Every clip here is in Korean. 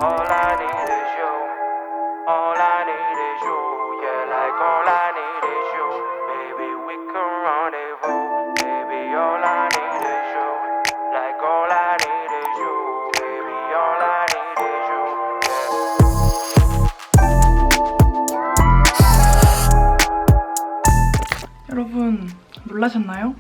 All I need is you. All I need is you. Yeah, like all I need is you. Baby, we can rendezvous. Baby, all I need is you. Like all I need is you. Baby, all I need is you. 여러분 놀라셨나요?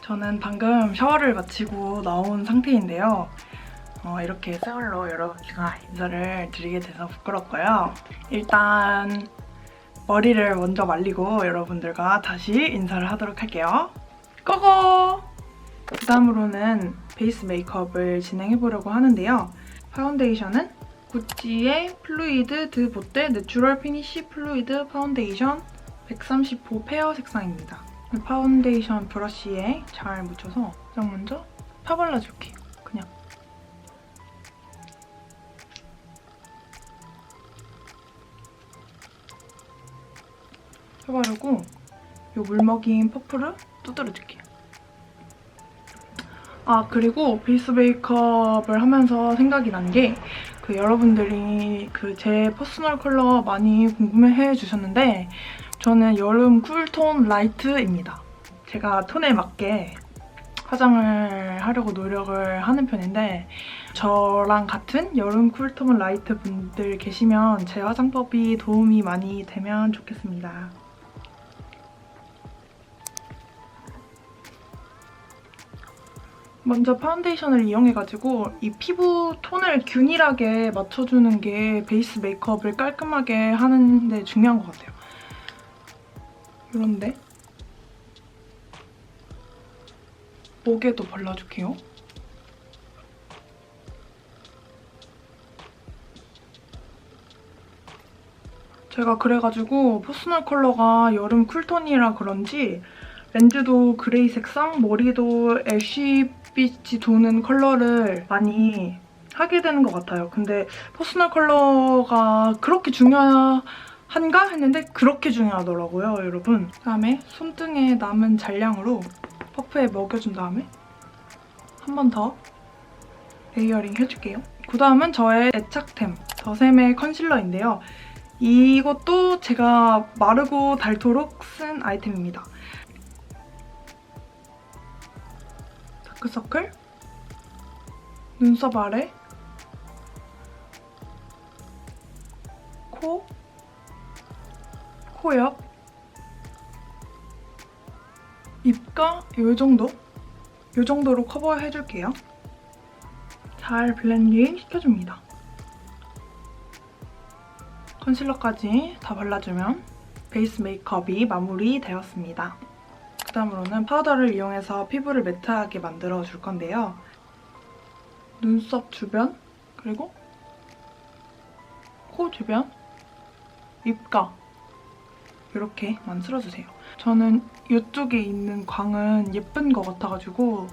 저는 방금 샤워를 마치고 나온 상태인데요. 이렇게 생얼로 여러분과 인사를 드리게 돼서 부끄럽고요. 일단 머리를 먼저 말리고 여러분들과 다시 인사를 하도록 할게요. 고고! 그 다음으로는 베이스 메이크업을 진행해보려고 하는데요. 파운데이션은 구찌의 플루이드 드 보떼 내추럴 피니쉬 플루이드 파운데이션 130호 페어 색상입니다. 파운데이션 브러쉬에 잘 묻혀서 가장 먼저 펴발라줄게요. 그냥. 펴바르고 이 물먹인 퍼프를 두드려줄게요. 아, 그리고 베이스 메이크업을 하면서 생각이 난 게 여러분들이 제 퍼스널 컬러 많이 궁금해해 주셨는데 저는 여름 쿨톤 라이트입니다. 제가 톤에 맞게 화장을 하려고 노력을 하는 편인데 저랑 같은 여름 쿨톤 라이트 분들 계시면 제 화장법이 도움이 많이 되면 좋겠습니다. 먼저 파운데이션을 이용해가지고 이 피부 톤을 균일하게 맞춰주는 게 베이스 메이크업을 깔끔하게 하는 데 중요한 것 같아요. 이런데 목에도 발라줄게요. 제가 그래가지고 퍼스널 컬러가 여름 쿨톤이라 그런지 렌즈도 그레이 색상, 머리도 애쉬빛이 도는 컬러를 많이 하게 되는 것 같아요. 근데 퍼스널 컬러가 그렇게 중요한가 했는데 그렇게 중요하더라고요, 여러분. 그다음에 손등에 남은 잔량으로 퍼프에 먹여준 다음에 한 번 더 레이어링 해줄게요. 그다음은 저의 애착템, 더샘의 컨실러인데요. 이것도 제가 마르고 닳도록 쓴 아이템입니다. 다크서클, 눈썹 아래, 코, 코 옆, 입가 이 정도로 커버해줄게요. 잘 블렌딩 시켜줍니다. 컨실러까지 다 발라주면 베이스 메이크업이 마무리되었습니다. 그 다음으로는 파우더를 이용해서 피부를 매트하게 만들어줄 건데요. 눈썹 주변, 그리고 코 주변, 입가 이렇게만 쓸어주세요. 저는 이쪽에 있는 광은 예쁜 것 같아가지고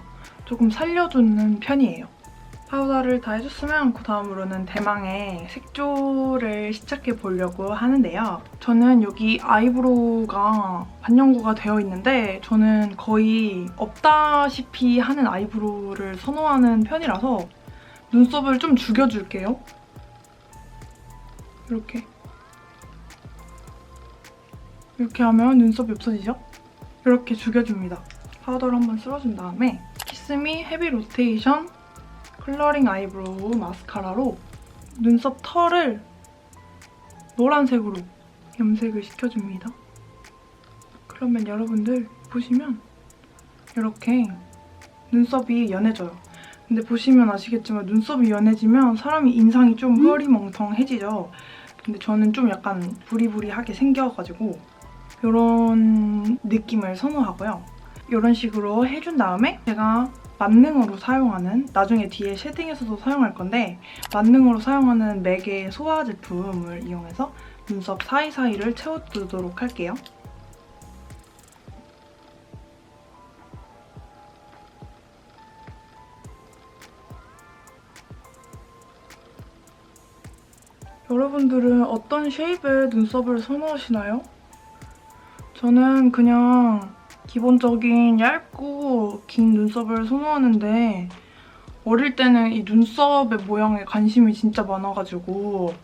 조금 살려주는 편이에요. 파우더를 다 해줬으면 그 다음으로는 대망의 색조를 시작해 보려고 하는데요. 저는 여기 아이브로우가 반영구가 되어 있는데 저는 거의 없다시피 하는 아이브로우를 선호하는 편이라서 눈썹을 좀 죽여줄게요. 이렇게 하면 눈썹이 없어지죠? 이렇게 죽여줍니다. 파우더를 한번 쓸어준 다음에 키스미 헤비 로테이션 컬러링 아이브로우 마스카라로 눈썹 털을 노란색으로 염색을 시켜줍니다. 그러면 여러분들 보시면 이렇게 눈썹이 연해져요. 근데 보시면 아시겠지만 눈썹이 연해지면 사람이 인상이 좀 흐리멍텅해지죠. 근데 저는 좀 약간 부리부리하게 생겨가지고 이런 느낌을 선호하고요. 이런 식으로 해준 다음에 제가 만능으로 사용하는, 나중에 뒤에 쉐딩에서도 사용할 건데 만능으로 사용하는 맥의 소화 제품을 이용해서 눈썹 사이사이를 채워두도록 할게요. 여러분들은 어떤 쉐입의 눈썹을 선호하시나요? 저는 그냥 기본적인 얇고 긴 눈썹을 선호하는데 어릴 때는 이 눈썹의 모양에 관심이 진짜 많아가지고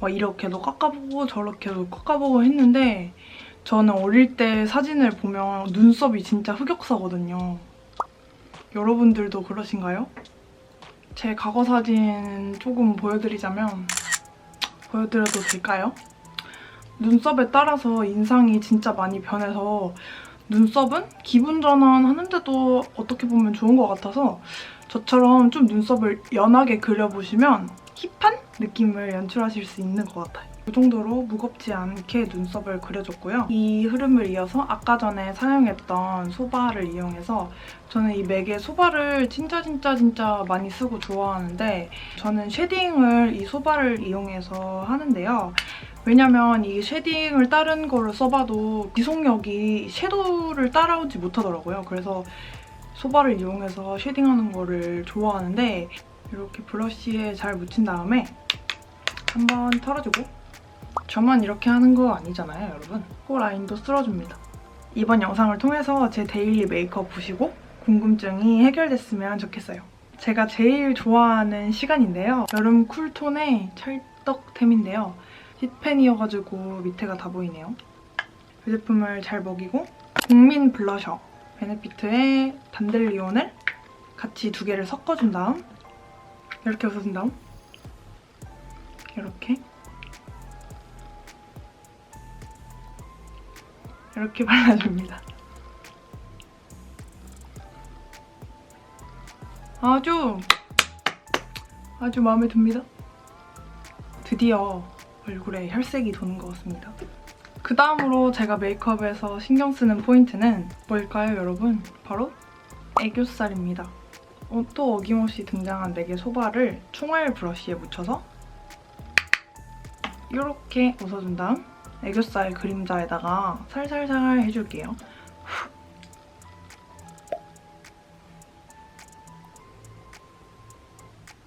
막 이렇게도 깎아보고 저렇게도 깎아보고 했는데 저는 어릴 때 사진을 보면 눈썹이 진짜 흑역사거든요. 여러분들도 그러신가요? 제 과거 사진 조금 보여드리자면 보여드려도 될까요? 눈썹에 따라서 인상이 진짜 많이 변해서 눈썹은 기분 전환하는데도 어떻게 보면 좋은 것 같아서 저처럼 좀 눈썹을 연하게 그려보시면 힙한 느낌을 연출하실 수 있는 것 같아요. 이 정도로 무겁지 않게 눈썹을 그려줬고요. 이 흐름을 이어서 아까 전에 사용했던 소바를 이용해서 저는 이 맥의 소바를 진짜 많이 쓰고 좋아하는데 저는 쉐딩을 이 소바를 이용해서 하는데요. 왜냐면 이 쉐딩을 다른 거를 써봐도 지속력이 섀도우를 따라오지 못하더라고요. 그래서 소바를 이용해서 쉐딩하는 거를 좋아하는데 이렇게 브러쉬에 잘 묻힌 다음에 한번 털어주고 저만 이렇게 하는 거 아니잖아요, 여러분. 코 라인도 쓸어줍니다. 이번 영상을 통해서 제 데일리 메이크업 보시고 궁금증이 해결됐으면 좋겠어요. 제가 제일 좋아하는 시간인데요. 여름 쿨톤의 찰떡템인데요. 힙펜이어가지고 밑에가 다 보이네요. 이 제품을 잘 먹이고 국민 블러셔 베네피트의 단델리온을 같이 두 개를 섞어준 다음 이렇게 웃어준 다음 이렇게 발라줍니다. 아주 마음에 듭니다. 드디어 얼굴에 혈색이 도는 것 같습니다. 그 다음으로 제가 메이크업에서 신경 쓰는 포인트는 뭘까요, 여러분? 바로 애교살입니다. 또 어김없이 등장한 4개 소바를 총알 브러쉬에 묻혀서 이렇게 웃어준 다음 애교살 그림자에다가 살살살 해줄게요.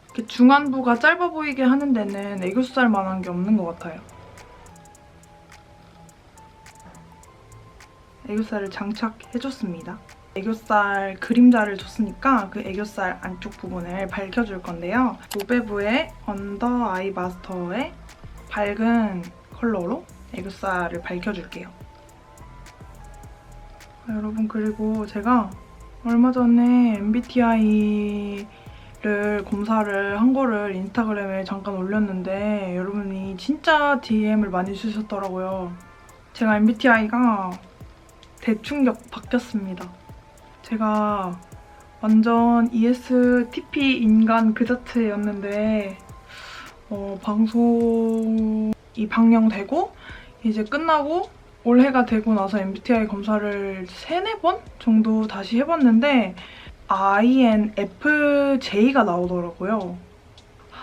이렇게 중안부가 짧아 보이게 하는 데는 애교살만한 게 없는 것 같아요. 애교살을 장착해줬습니다. 애교살 그림자를 줬으니까 그 애교살 안쪽 부분을 밝혀줄 건데요. 노베브의 언더 아이 마스터의 밝은 컬러로 애교살을 밝혀줄게요. 여러분, 그리고 제가 얼마 전에 MBTI를 검사를 한 거를 인스타그램에 잠깐 올렸는데 여러분이 진짜 DM을 많이 주셨더라고요. 제가 MBTI가 대충격 바뀌었습니다. 제가 완전 ESTP 인간 그 자체였는데 방송이 방영되고 이제 끝나고 올해가 되고 나서 MBTI 검사를 3-4번 정도 다시 해봤는데 INFJ가 나오더라고요.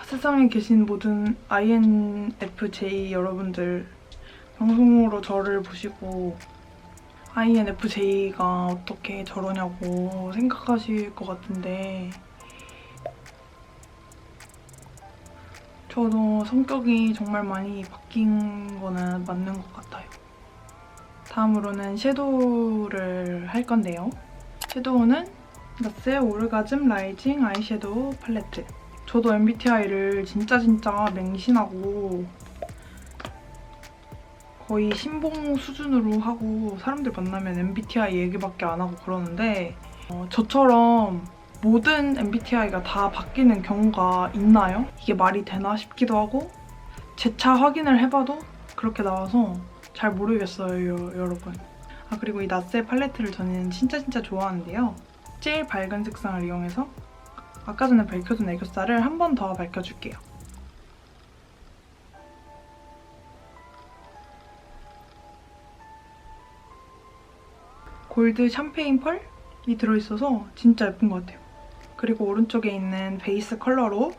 세상에 계신 모든 INFJ 여러분들 방송으로 저를 보시고 INFJ가 어떻게 저러냐고 생각하실 것 같은데 저도 성격이 정말 많이 바뀐 거는 맞는 것 같아요. 다음으로는 섀도우를 할 건데요. 섀도우는 나스의 오르가즘 라이징 아이섀도우 팔레트. 저도 MBTI를 진짜 맹신하고 거의 신봉 수준으로 하고 사람들 만나면 MBTI 얘기밖에 안 하고 그러는데 저처럼 모든 MBTI가 다 바뀌는 경우가 있나요? 이게 말이 되나 싶기도 하고 재차 확인을 해봐도 그렇게 나와서 잘 모르겠어요, 여러분. 그리고 이 나스의 팔레트를 저는 진짜 좋아하는데요. 제일 밝은 색상을 이용해서 아까 전에 밝혀준 애교살을 한 번 더 밝혀줄게요. 골드 샴페인 펄이 들어있어서 진짜 예쁜 것 같아요. 그리고 오른쪽에 있는 베이스 컬러로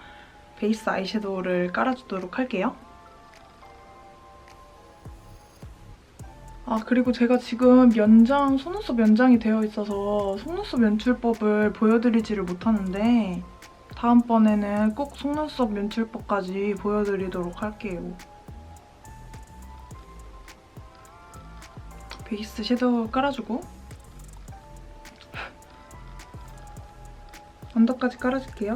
베이스 아이섀도우를 깔아주도록 할게요. 그리고 제가 지금 속눈썹 연장이 되어 있어서 속눈썹 연출법을 보여드리지를 못하는데 다음번에는 꼭 속눈썹 연출법까지 보여드리도록 할게요. 베이스 섀도우 깔아주고 언더까지 깔아줄게요.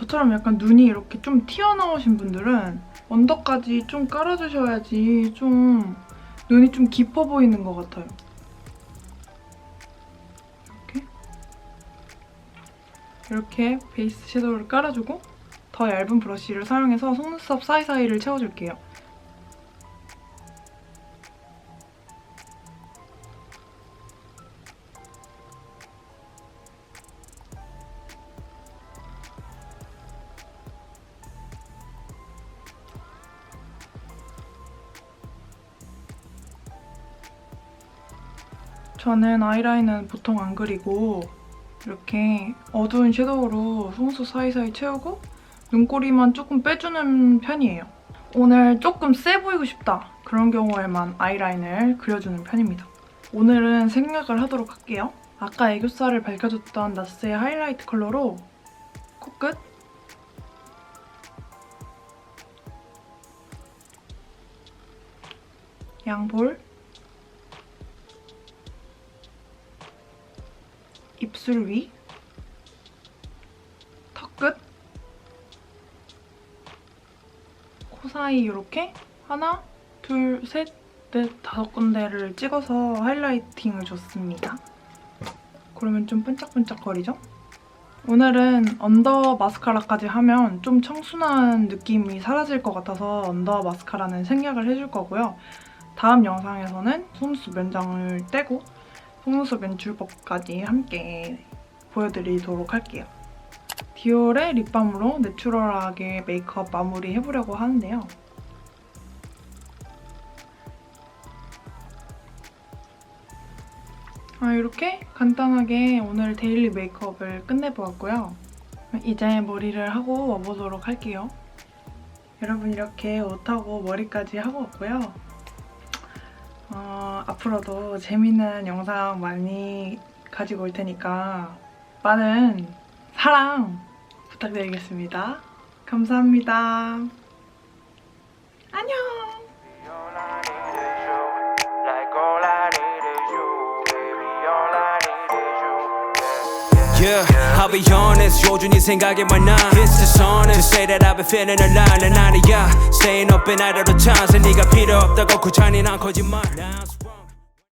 저처럼 약간 눈이 이렇게 좀 튀어나오신 분들은 언더까지 좀 깔아주셔야지 좀 눈이 좀 깊어 보이는 것 같아요. 이렇게 베이스 섀도우를 깔아주고 더 얇은 브러쉬를 사용해서 속눈썹 사이사이를 채워줄게요. 저는 아이라인은 보통 안 그리고 이렇게 어두운 섀도우로 속눈썹 사이사이 채우고 눈꼬리만 조금 빼주는 편이에요. 오늘 조금 세 보이고 싶다 그런 경우에만 아이라인을 그려주는 편입니다. 오늘은 생략을 하도록 할게요. 아까 애교살을 밝혀줬던 나스의 하이라이트 컬러로 코끝, 양볼, 입술 위, 턱끝, 코 사이 이렇게 하나, 둘, 셋, 넷, 5군데를 찍어서 하이라이팅을 줬습니다. 그러면 좀 반짝반짝거리죠? 오늘은 언더 마스카라까지 하면 좀 청순한 느낌이 사라질 것 같아서 언더 마스카라는 생략을 해줄 거고요. 다음 영상에서는 속눈썹 면장을 떼고 속눈썹 연출법까지 함께 보여드리도록 할게요. 디올의 립밤으로 내추럴하게 메이크업 마무리 해보려고 하는데요. 이렇게 간단하게 오늘 데일리 메이크업을 끝내보았고요. 이제 머리를 하고 와보도록 할게요. 여러분 이렇게 옷하고 머리까지 하고 왔고요. 앞으로도 재밌는 영상 많이 가지고 올 테니까 많은 사랑 부탁드리겠습니다. 감사합니다. 안녕! Yeah, I'll be honest, 요즘 이 생각이 많아. It's dishonest to say that I've been feeling alive. 난 아니야, staying up and out of the chance. 네가 필요 없다고 그 잔인한 거짓말.